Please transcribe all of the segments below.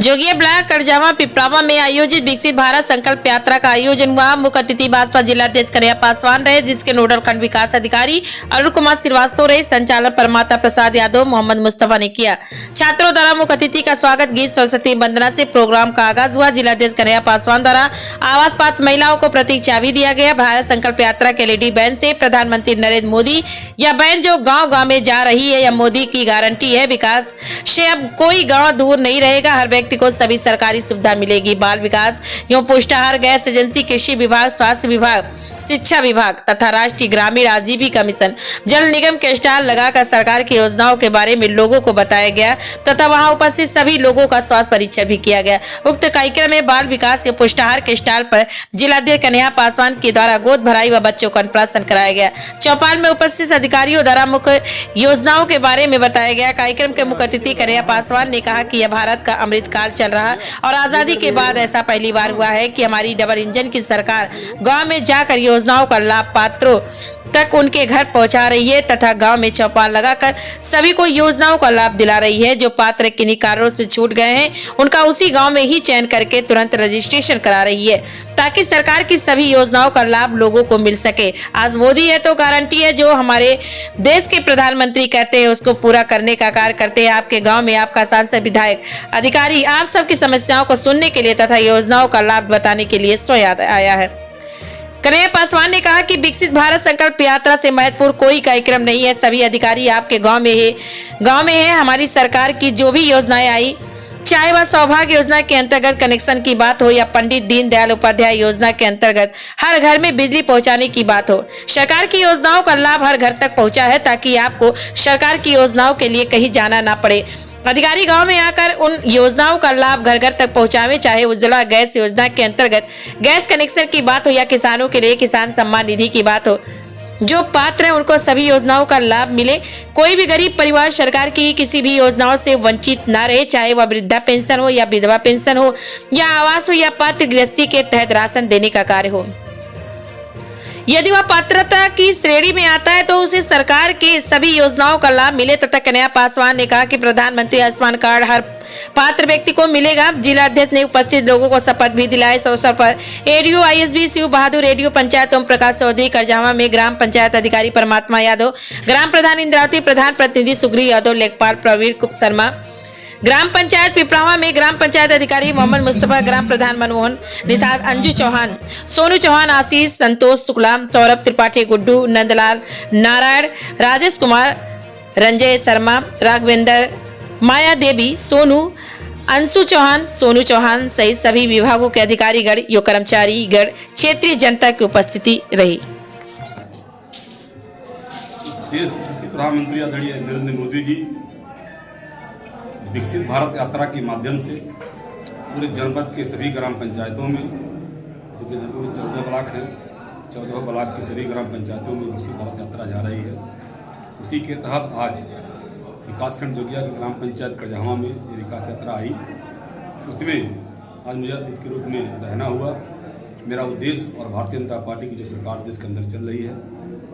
जोगिया block करजावा Piprahwa में आयोजित विकसित भारत संकल्प यात्रा का आयोजन हुआ। मुख्य अतिथि भाजपा जिलाध्यक्ष कन्हैया पासवान रहे, जिसके नोडल खंड विकास अधिकारी अरुण कुमार श्रीवास्तव रहे। संचालन परमाता प्रसाद यादव, मोहम्मद मुस्तफा ने किया। छात्रों द्वारा मुख्य अतिथि का स्वागत गीत, सरस्वती वंदना से प्रोग्राम का आगाज हुआ। जिलाध्यक्ष कन्हैया पासवान द्वारा आवास पात्र महिलाओं को प्रतीक चाबी दिया गया। भारत संकल्प यात्रा के एलईडी बैन से प्रधानमंत्री नरेंद्र मोदी, यह बैन जो गाँव गाँव में जा रही है, यह मोदी की गारंटी है। विकास से अब कोई गाँव दूर नहीं रहेगा, हर व्यक्ति को सभी सरकारी सुविधा मिलेगी। बाल विकास एवं पुष्टाहार, गैस एजेंसी, कृषि विभाग, स्वास्थ्य विभाग, शिक्षा विभाग तथा राष्ट्रीय ग्रामीण आजीविका मिशन, जल निगम के स्टॉल लगाकर सरकार की योजनाओं के बारे में लोगों को बताया गया तथा वहां उपस्थित सभी लोगों का स्वास्थ्य परीक्षण भी किया गया। उक्त कार्यक्रम में बाल विकास एवं पुष्टाहार के स्टॉल पर जिलाध्यक्ष कन्हैया पासवान के द्वारा गोद भराई व बच्चों का अन्नप्राशन कराया गया। चौपाल में उपस्थित अधिकारियों द्वारा मुख्य योजनाओं के बारे में बताया गया। कार्यक्रम के मुख्य अतिथि कन्हैया पासवान ने कहा कि यह भारत का अमृत काल चल रहा है और आजादी के बाद ऐसा पहली बार हुआ है कि हमारी डबल इंजन की सरकार गाँव में जाकर योजनाओं का लाभ पात्रों तक उनके घर पहुंचा रही है तथा गांव में चौपाल लगाकर सभी को योजनाओं का लाभ दिला रही है। जो पात्र किन्हीं कारणों से छूट गए हैं, उनका उसी गांव में ही चयन करके तुरंत रजिस्ट्रेशन करा रही है ताकि सरकार की सभी योजनाओं का लाभ लोगों को मिल सके। आज मोदी है तो गारंटी है, जो हमारे देश के प्रधानमंत्री कहते हैं उसको पूरा करने का कार्य करते हैं। आपके गांव में आपका सांसद, विधायक, अधिकारी आप सबकी समस्याओं को सुनने के लिए तथा योजनाओं का लाभ बताने के लिए स्वयं आया है। कन्हैया पासवान ने कहा कि विकसित भारत संकल्प यात्रा से महत्वपूर्ण कोई कार्यक्रम नहीं है, सभी अधिकारी आपके गांव में है। हमारी सरकार की जो भी योजनाएं आई, चाहे वह सौभाग्य योजना के अंतर्गत कनेक्शन की बात हो या पंडित दीनदयाल उपाध्याय योजना के अंतर्गत हर घर में बिजली पहुंचाने की बात हो, सरकार की योजनाओं का लाभ हर घर तक पहुंचा है ताकि आपको सरकार की योजनाओं के लिए कहीं जाना ना पड़े। अधिकारी गांव में आकर उन योजनाओं का लाभ घर घर तक पहुंचावे, चाहे उज्ज्वला गैस योजना के अंतर्गत गैस कनेक्शन की बात हो या किसानों के लिए किसान सम्मान निधि की बात हो। जो पात्र हैं उनको सभी योजनाओं का लाभ मिले। कोई भी गरीब परिवार सरकार की किसी भी योजनाओं से वंचित ना रहे, चाहे वह वृद्धा पेंशन हो या विधवा पेंशन हो या आवास हो या पात्र गृहस्थी के तहत राशन देने का कार्य हो। यदि वह पात्रता की श्रेणी में आता है तो उसे सरकार के सभी योजनाओं का लाभ मिले तथा कन्हैया पासवान ने कहा कि प्रधानमंत्री आयुष्मान कार्ड हर पात्र व्यक्ति को मिलेगा। जिलाध्यक्ष ने उपस्थित लोगों को शपथ भी दिलाई। इस अवसर पर एडीओ आईएसबी शिव बहादुर, रेडियो पंचायत ओम प्रकाश चौधरी, करजावा में ग्राम पंचायत अधिकारी परमात्मा यादव, ग्राम प्रधान इंद्रावती, प्रधान प्रतिनिधि सुग्री यादव, लेखपाल प्रवीण कुमार शर्मा, ग्राम पंचायत पिपरावा में ग्राम पंचायत अधिकारी मोहम्मद मुस्तफा, ग्राम प्रधान मनमोहन निषाद, अंजू चौहान, सोनू चौहान, आशीष, संतोष शुक्ला, सौरभ त्रिपाठी, गुड्डू, नंदलाल, नारायण, राजेश कुमार, रंजय शर्मा, राघवेंद्र, माया देवी, सोनू, अंशु चौहान, सोनू चौहान सहित सभी विभागों के अधिकारीगण, यो कर्मचारीगण, क्षेत्रीय जनता की उपस्थिति रही। देश के यशस्वी प्रधानमंत्री आदरणीय नरेंद्र मोदी जी विकसित भारत यात्रा के माध्यम से पूरे जनपद के सभी ग्राम पंचायतों में, जो कि जनपद में 14 ब्लॉक हैं, 14 ब्लॉक की सभी ग्राम पंचायतों में विकसित भारत यात्रा जा रही है। उसी के तहत आज विकासखंड जोगिया की ग्राम पंचायत करजावा में ये विकास यात्रा आई। उसमें आज मुझे अतिथि के रूप में रहना हुआ। मेरा उद्देश्य और भारतीय जनता पार्टी की जो सरकार देश के अंदर चल रही है,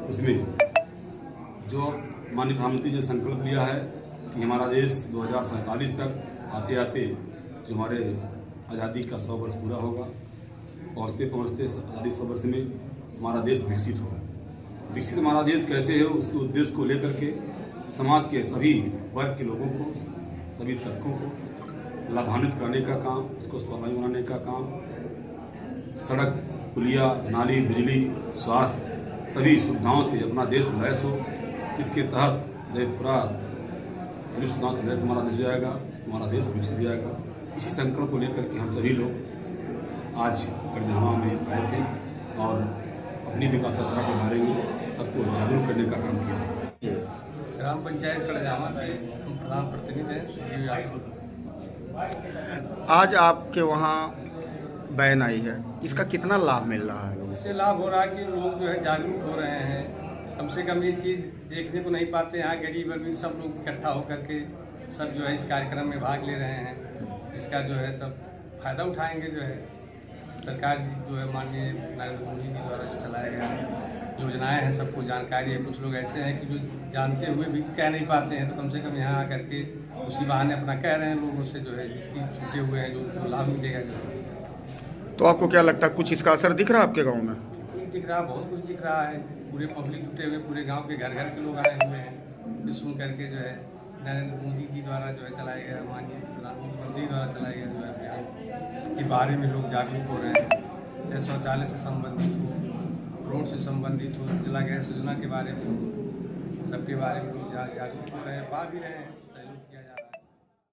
उसमें जो माननीय प्रधानमंत्री जी ने संकल्प लिया है कि हमारा देश 2047 तक आते आते जो हमारे आज़ादी का 100 वर्ष पूरा होगा, पहुँचते पहुँचते आज़ादी 100 वर्ष में हमारा देश विकसित हो। विकसित हमारा देश कैसे है, उसके उद्देश्य को लेकर के समाज के सभी वर्ग के लोगों को, सभी तबकों को लाभान्वित करने का काम, उसको स्वावलंबी बनाने का काम, सड़क, पुलिया, नाली, बिजली, स्वास्थ्य सभी सुविधाओं से अपना देश लैस हो। इसके तहत जब पूरा सभी सुविधाओं से लैस हमारा देश जाएगा, हमारा देश विकसित हो जाएगा। इसी संकल्प को लेकर के हम सभी लोग आज करजावा में आए थे और अपनी विकास यात्रा के बारे में सबको जागरूक करने का काम किया। ग्राम पंचायत करजावा के प्रधान प्रतिनिधि हैं सुग्री यादव। आज आपके वहाँ बैन आई है, इसका कितना लाभ मिल रहा है? इससे लाभ हो रहा है कि लोग जो है जागरूक हो रहे हैं। कम से कम ये चीज़ देखने को नहीं पाते। यहाँ गरीब अमीर सब लोग इकट्ठा होकर के सब जो है इस कार्यक्रम में भाग ले रहे हैं। इसका जो है सब फायदा उठाएंगे। जो है सरकार जो है माननीय नरेंद्र मोदी जी द्वारा जो चलाया गया है योजनाएं हैं सबको जानकारी है। कुछ लोग ऐसे हैं कि जो जानते हुए भी कह नहीं पाते हैं, तो कम से कम यहाँ आकर के उसी बहाने अपना कह रहे हैं लोगों से, जो है जिसकी छूटे हुए हैं जो उनको लाभ मिलेगा। जो तो आपको क्या लगता है कुछ इसका असर दिख रहा है आपके गांव में? दिख रहा, बहुत कुछ दिख रहा है। पूरे पब्लिक जुटे हुए, पूरे गांव के घर घर के लोग आए हुए हैं। ये सुन करके जो है नरेंद्र मोदी जी द्वारा जो है चलाया गया, माननीय प्रधानमंत्री द्वारा चलाया गया जो है अभियान के बारे में लोग जागरूक हो रहे हैं। चाहे शौचालय से संबंधित हो, रोड से संबंधित हो, उज्ज्वला गैस योजना के बारे में हो, सबके बारे में लोग जागरूक हो रहे हैं, पा भी रहे हैं।